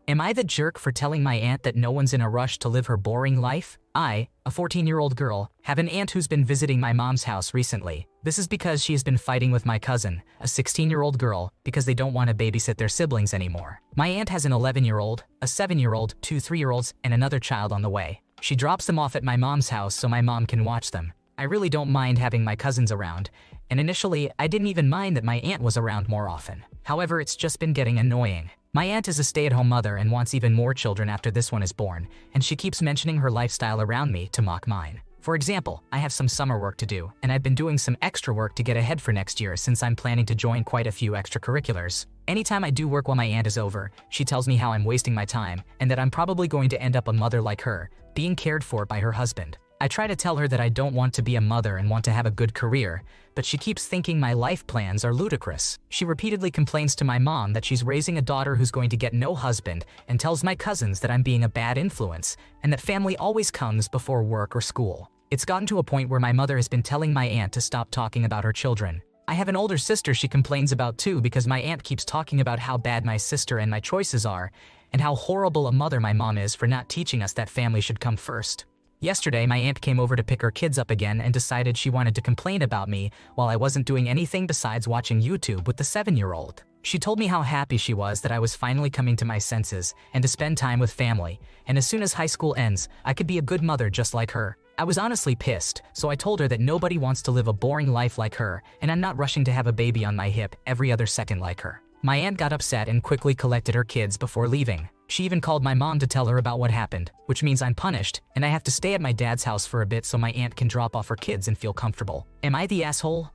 Am I the jerk for telling my aunt that no one's in a rush to live her boring life? I, a 14-year-old girl, have an aunt who's been visiting my mom's house recently. This is because she has been fighting with my cousin, a 16-year-old girl, because they don't want to babysit their siblings anymore. My aunt has an 11-year-old, a 7-year-old, 2 3-year-olds, and another child on the way. She drops them off at my mom's house so my mom can watch them. I really don't mind having my cousins around, and initially I didn't even mind that my aunt was around more often. However, it's just been getting annoying. My aunt is a stay-at-home mother and wants even more children after this one is born, and she keeps mentioning her lifestyle around me to mock mine. For example, I have some summer work to do, and I've been doing some extra work to get ahead for next year since I'm planning to join quite a few extracurriculars. Anytime I do work while my aunt is over, she tells me how I'm wasting my time and that I'm probably going to end up a mother like her, being cared for by her husband. I try to tell her that I don't want to be a mother and want to have a good career, but she keeps thinking my life plans are ludicrous. She repeatedly complains to my mom that she's raising a daughter who's going to get no husband and tells my cousins that I'm being a bad influence and that family always comes before work or school. It's gotten to a point where my mother has been telling my aunt to stop talking about her children. I have an older sister she complains about too because my aunt keeps talking about how bad my sister and my choices are and how horrible a mother my mom is for not teaching us that family should come first. Yesterday, my aunt came over to pick her kids up again and decided she wanted to complain about me while I wasn't doing anything besides watching YouTube with the 7-year-old. She told me how happy she was that I was finally coming to my senses and to spend time with family, and as soon as high school ends, I could be a good mother just like her. I was honestly pissed, so I told her that nobody wants to live a boring life like her, and I'm not rushing to have a baby on my hip every other second like her. My aunt got upset and quickly collected her kids before leaving. She even called my mom to tell her about what happened, which means I'm punished, and I have to stay at my dad's house for a bit so my aunt can drop off her kids and feel comfortable. Am I the asshole?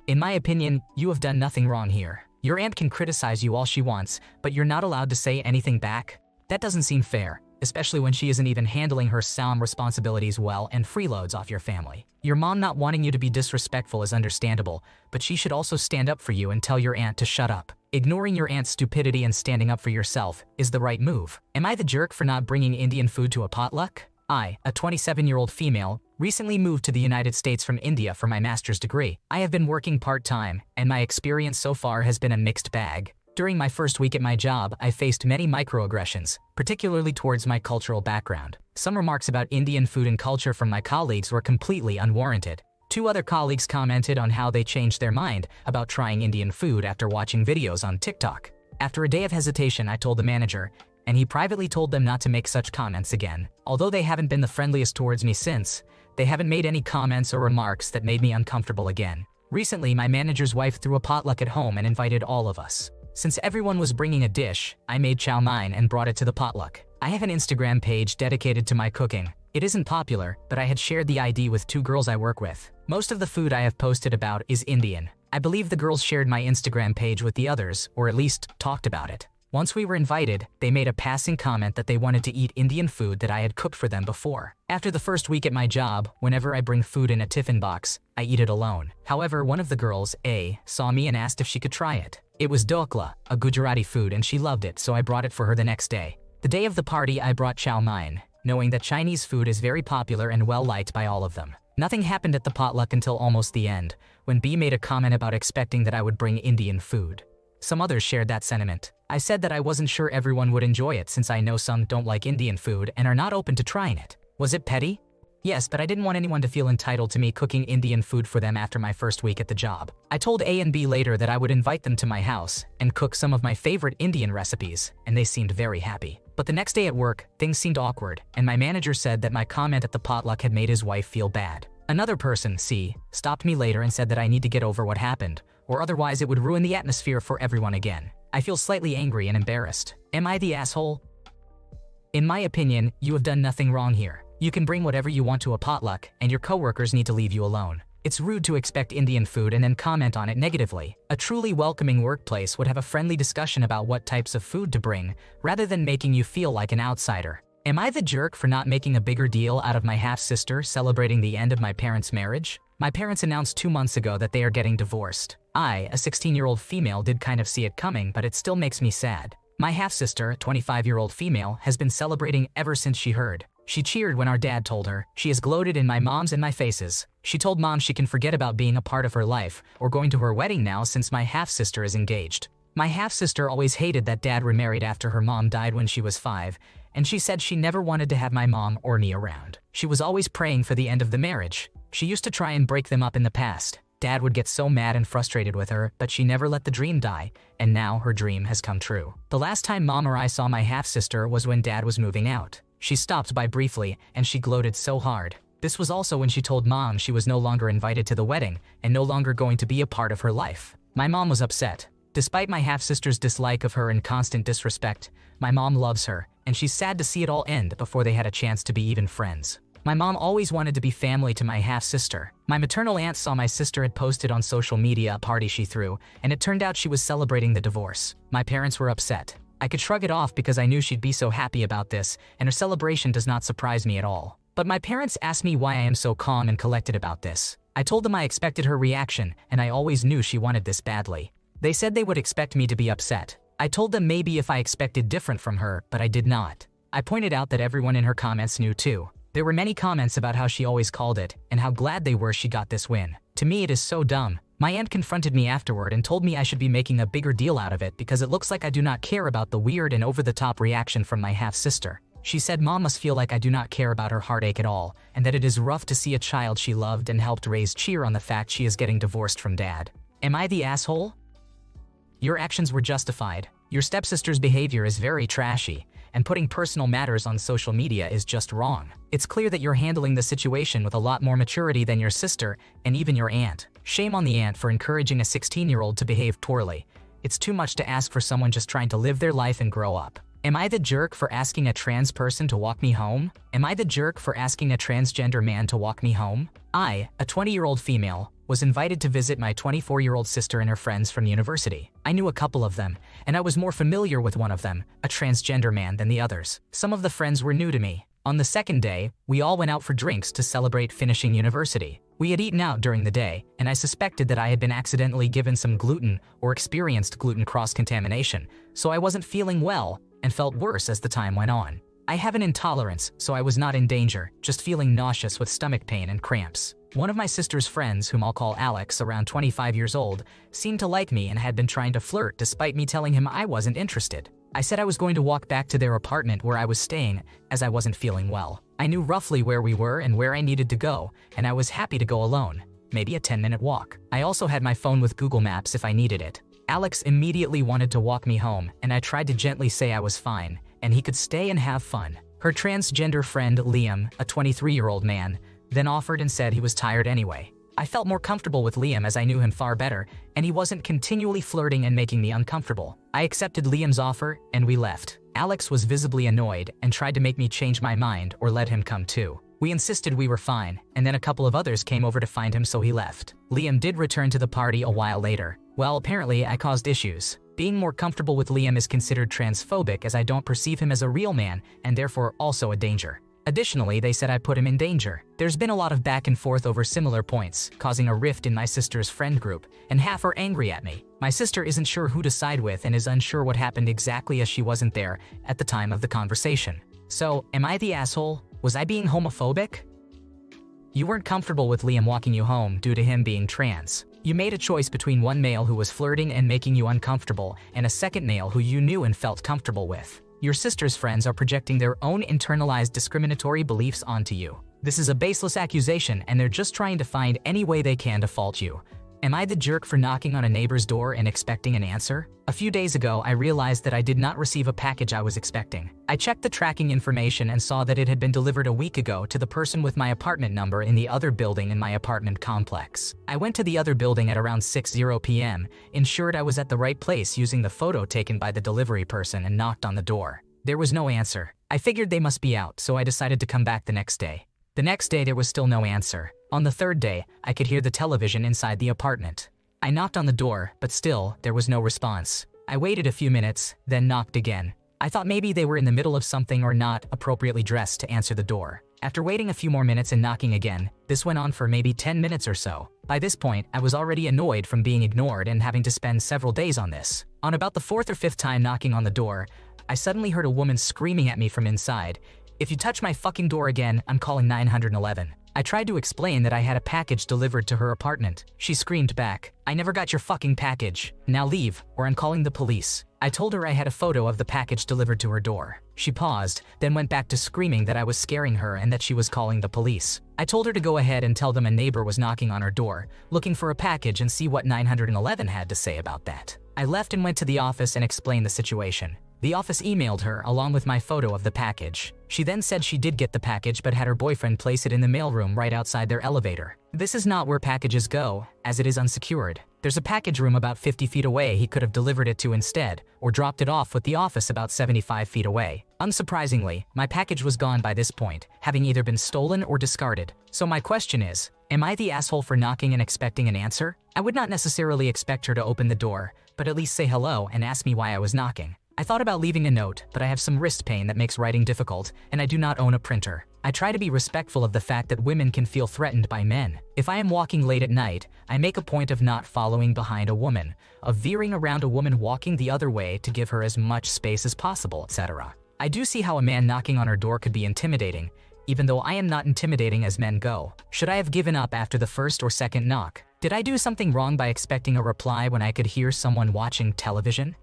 In my opinion, you have done nothing wrong here. Your aunt can criticize you all she wants, but you're not allowed to say anything back? That doesn't seem fair, especially when she isn't even handling her solemn responsibilities well and freeloads off your family. Your mom not wanting you to be disrespectful is understandable, but she should also stand up for you and tell your aunt to shut up. Ignoring your aunt's stupidity and standing up for yourself is the right move. Am I the jerk for not bringing Indian food to a potluck? I, a 27-year-old female, recently moved to the United States from India for my master's degree. I have been working part-time, and my experience so far has been a mixed bag. During my first week at my job, I faced many microaggressions, particularly towards my cultural background. Some remarks about Indian food and culture from my colleagues were completely unwarranted. 2 other colleagues commented on how they changed their mind about trying Indian food after watching videos on TikTok. After a day of hesitation, I told the manager, and he privately told them not to make such comments again. Although they haven't been the friendliest towards me since, they haven't made any comments or remarks that made me uncomfortable again. Recently, my manager's wife threw a potluck at home and invited all of us. Since everyone was bringing a dish, I made chow mein and brought it to the potluck. I have an Instagram page dedicated to my cooking. It isn't popular, but I had shared the ID with 2 girls I work with. Most of the food I have posted about is Indian. I believe the girls shared my Instagram page with the others, or at least talked about it. Once we were invited, they made a passing comment that they wanted to eat Indian food that I had cooked for them before. After the first week at my job, whenever I bring food in a tiffin box, I eat it alone. However, one of the girls, A, saw me and asked if she could try it. It was dokla, a Gujarati food, and she loved it, so I brought it for her the next day. The day of the party, I brought chow mein, knowing that Chinese food is very popular and well-liked by all of them. Nothing happened at the potluck until almost the end, when B made a comment about expecting that I would bring Indian food. Some others shared that sentiment. I said that I wasn't sure everyone would enjoy it since I know some don't like Indian food and are not open to trying it. Was it petty? Yes, but I didn't want anyone to feel entitled to me cooking Indian food for them after my first week at the job. I told A and B later that I would invite them to my house and cook some of my favorite Indian recipes, and they seemed very happy. But the next day at work, things seemed awkward, and my manager said that my comment at the potluck had made his wife feel bad. Another person, C, stopped me later and said that I need to get over what happened, or otherwise it would ruin the atmosphere for everyone again. I feel slightly angry and embarrassed. Am I the asshole? In my opinion, you have done nothing wrong here. You can bring whatever you want to a potluck, and your coworkers need to leave you alone. It's rude to expect Indian food and then comment on it negatively. A truly welcoming workplace would have a friendly discussion about what types of food to bring, rather than making you feel like an outsider. Am I the jerk for not making a bigger deal out of my half-sister celebrating the end of my parents' marriage? My parents announced 2 months ago that they are getting divorced. I, a 16-year-old female, did kind of see it coming, but it still makes me sad. My half-sister, a 25-year-old female, has been celebrating ever since she heard. She cheered when our dad told her. She is gloated in my mom's and my faces. She told mom she can forget about being a part of her life or going to her wedding now since my half-sister is engaged. My half-sister always hated that dad remarried after her mom died when she was 5, and she said she never wanted to have my mom or me around. She was always praying for the end of the marriage. She used to try and break them up in the past. Dad would get so mad and frustrated with her, but she never let the dream die, and now her dream has come true. The last time Mom or I saw my half-sister was when Dad was moving out. She stopped by briefly, and she gloated so hard. This was also when she told Mom she was no longer invited to the wedding and no longer going to be a part of her life. My mom was upset. Despite my half-sister's dislike of her and constant disrespect, my mom loves her, and she's sad to see it all end before they had a chance to be even friends. My mom always wanted to be family to my half-sister. My maternal aunt saw my sister had posted on social media a party she threw, and it turned out she was celebrating the divorce. My parents were upset. I could shrug it off because I knew she'd be so happy about this, and her celebration does not surprise me at all. But my parents asked me why I am so calm and collected about this. I told them I expected her reaction, and I always knew she wanted this badly. They said they would expect me to be upset. I told them maybe if I expected different from her, but I did not. I pointed out that everyone in her comments knew too. There were many comments about how she always called it, and how glad they were she got this win. To me it is so dumb. My aunt confronted me afterward and told me I should be making a bigger deal out of it because it looks like I do not care about the weird and over-the-top reaction from my half-sister. She said Mom must feel like I do not care about her heartache at all, and that it is rough to see a child she loved and helped raise cheer on the fact she is getting divorced from Dad. Am I the asshole? Your actions were justified. Your stepsister's behavior is very trashy, and putting personal matters on social media is just wrong. It's clear that you're handling the situation with a lot more maturity than your sister and even your aunt. Shame on the aunt for encouraging a 16-year-old to behave poorly. It's too much to ask for someone just trying to live their life and grow up. Am I the jerk for asking a trans person to walk me home? Am I the jerk for asking a transgender man to walk me home? I, a 20-year-old female, was invited to visit my 24-year-old sister and her friends from university. I knew a couple of them, and I was more familiar with one of them, a transgender man, than the others. Some of the friends were new to me. On the second day, we all went out for drinks to celebrate finishing university. We had eaten out during the day, and I suspected that I had been accidentally given some gluten or experienced gluten cross-contamination, so I wasn't feeling well and felt worse as the time went on. I have an intolerance, so I was not in danger, just feeling nauseous with stomach pain and cramps. One of my sister's friends, whom I'll call Alex, around 25 years old, seemed to like me and had been trying to flirt despite me telling him I wasn't interested. I said I was going to walk back to their apartment where I was staying as I wasn't feeling well. I knew roughly where we were and where I needed to go, and I was happy to go alone, maybe a 10-minute walk. I also had my phone with Google Maps if I needed it. Alex immediately wanted to walk me home, and I tried to gently say I was fine, and he could stay and have fun. Her transgender friend, Liam, a 23-year-old man, then offered and said he was tired anyway. I felt more comfortable with Liam as I knew him far better, and he wasn't continually flirting and making me uncomfortable. I accepted Liam's offer, and we left. Alex was visibly annoyed and tried to make me change my mind or let him come too. We insisted we were fine, and then a couple of others came over to find him, so he left. Liam did return to the party a while later. Well, apparently I caused issues. Being more comfortable with Liam is considered transphobic as I don't perceive him as a real man and therefore also a danger. Additionally, they said I put him in danger. There's been a lot of back and forth over similar points, causing a rift in my sister's friend group, and half are angry at me. My sister isn't sure who to side with and is unsure what happened exactly as she wasn't there at the time of the conversation. So, am I the asshole? Was I being homophobic? You weren't comfortable with Liam walking you home due to him being trans. You made a choice between one male who was flirting and making you uncomfortable and a second male who you knew and felt comfortable with. Your sister's friends are projecting their own internalized discriminatory beliefs onto you. This is a baseless accusation, and they're just trying to find any way they can to fault you. Am I the jerk for knocking on a neighbor's door and expecting an answer? A few days ago, I realized that I did not receive a package I was expecting. I checked the tracking information and saw that it had been delivered a week ago to the person with my apartment number in the other building in my apartment complex. I went to the other building at around 6:00 p.m., ensured I was at the right place using the photo taken by the delivery person, and knocked on the door. There was no answer. I figured they must be out, so I decided to come back the next day. The next day, there was still no answer. On the third day, I could hear the television inside the apartment. I knocked on the door, but still, there was no response. I waited a few minutes, then knocked again. I thought maybe they were in the middle of something or not appropriately dressed to answer the door. After waiting a few more minutes and knocking again, this went on for maybe 10 minutes or so. By this point, I was already annoyed from being ignored and having to spend several days on this. On about the fourth or fifth time knocking on the door, I suddenly heard a woman screaming at me from inside, "If you touch my fucking door again, I'm calling 911. I tried to explain that I had a package delivered to her apartment. She screamed back, "I never got your fucking package. Now leave, or I'm calling the police." I told her I had a photo of the package delivered to her door. She paused, then went back to screaming that I was scaring her and that she was calling the police. I told her to go ahead and tell them a neighbor was knocking on her door, looking for a package, and see what 911 had to say about that. I left and went to the office and explained the situation. The office emailed her along with my photo of the package. She then said she did get the package but had her boyfriend place it in the mailroom right outside their elevator. This is not where packages go, as it is unsecured. There's a package room about 50 feet away he could have delivered it to instead, or dropped it off with the office about 75 feet away. Unsurprisingly, my package was gone by this point, having either been stolen or discarded. So my question is, am I the asshole for knocking and expecting an answer? I would not necessarily expect her to open the door, but at least say hello and ask me why I was knocking. I thought about leaving a note, but I have some wrist pain that makes writing difficult, and I do not own a printer. I try to be respectful of the fact that women can feel threatened by men. If I am walking late at night, I make a point of not following behind a woman, of veering around a woman walking the other way to give her as much space as possible, etc. I do see how a man knocking on her door could be intimidating, even though I am not intimidating as men go. Should I have given up after the first or second knock? Did I do something wrong by expecting a reply when I could hear someone watching television?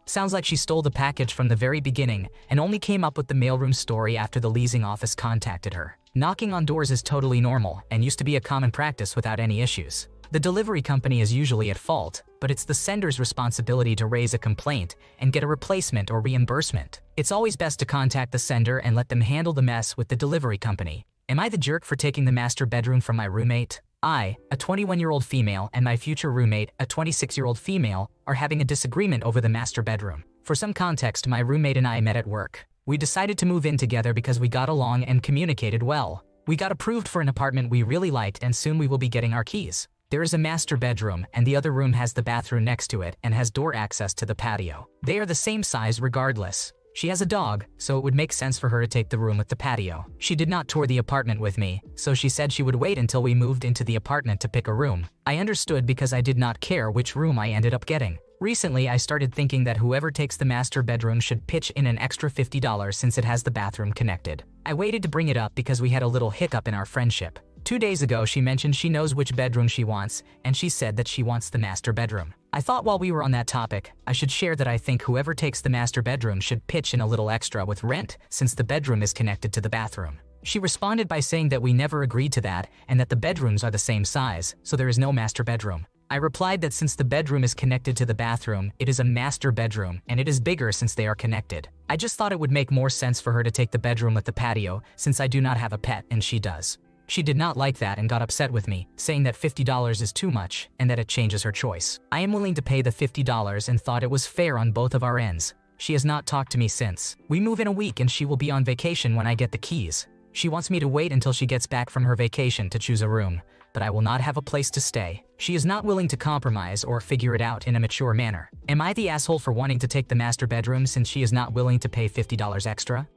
Sounds like she stole the package from the very beginning and only came up with the mailroom story after the leasing office contacted her. Knocking on doors is totally normal and used to be a common practice without any issues. The delivery company is usually at fault, but it's the sender's responsibility to raise a complaint and get a replacement or reimbursement. It's always best to contact the sender and let them handle the mess with the delivery company. Am I the jerk for taking the master bedroom from my roommate? I, a 21-year-old female, and my future roommate, a 26-year-old female, are having a disagreement over the master bedroom. For some context, my roommate and I met at work. We decided to move in together because we got along and communicated well. We got approved for an apartment we really liked, and soon we will be getting our keys. There is a master bedroom, and the other room has the bathroom next to it and has door access to the patio. They are the same size regardless. She has a dog, so it would make sense for her to take the room with the patio. She did not tour the apartment with me, so she said she would wait until we moved into the apartment to pick a room. I understood because I did not care which room I ended up getting. Recently, I started thinking that whoever takes the master bedroom should pitch in an extra $50 since it has the bathroom connected. I waited to bring it up because we had a little hiccup in our friendship. 2 days ago, she mentioned she knows which bedroom she wants, and she said that she wants the master bedroom. I thought while we were on that topic, I should share that I think whoever takes the master bedroom should pitch in a little extra with rent since the bedroom is connected to the bathroom. She responded by saying that we never agreed to that and that the bedrooms are the same size, so there is no master bedroom. I replied that since the bedroom is connected to the bathroom, it is a master bedroom and it is bigger since they are connected. I just thought it would make more sense for her to take the bedroom with the patio since I do not have a pet and she does. She did not like that and got upset with me, saying that $50 is too much and that it changes her choice. I am willing to pay the $50 and thought it was fair on both of our ends. She has not talked to me since. We move in a week and she will be on vacation when I get the keys. She wants me to wait until she gets back from her vacation to choose a room, but I will not have a place to stay. She is not willing to compromise or figure it out in a mature manner. Am I the asshole for wanting to take the master bedroom since she is not willing to pay $50 extra?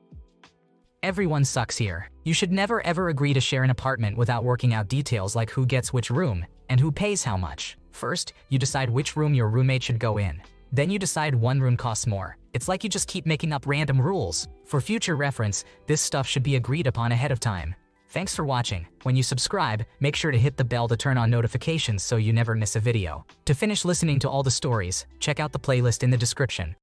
Everyone sucks here. You should never ever agree to share an apartment without working out details like who gets which room and who pays how much. First, you decide which room your roommate should go in. Then you decide one room costs more. It's like you just keep making up random rules. For future reference, this stuff should be agreed upon ahead of time. Thanks for watching. When you subscribe, make sure to hit the bell to turn on notifications so you never miss a video. To finish listening to all the stories, check out the playlist in the description.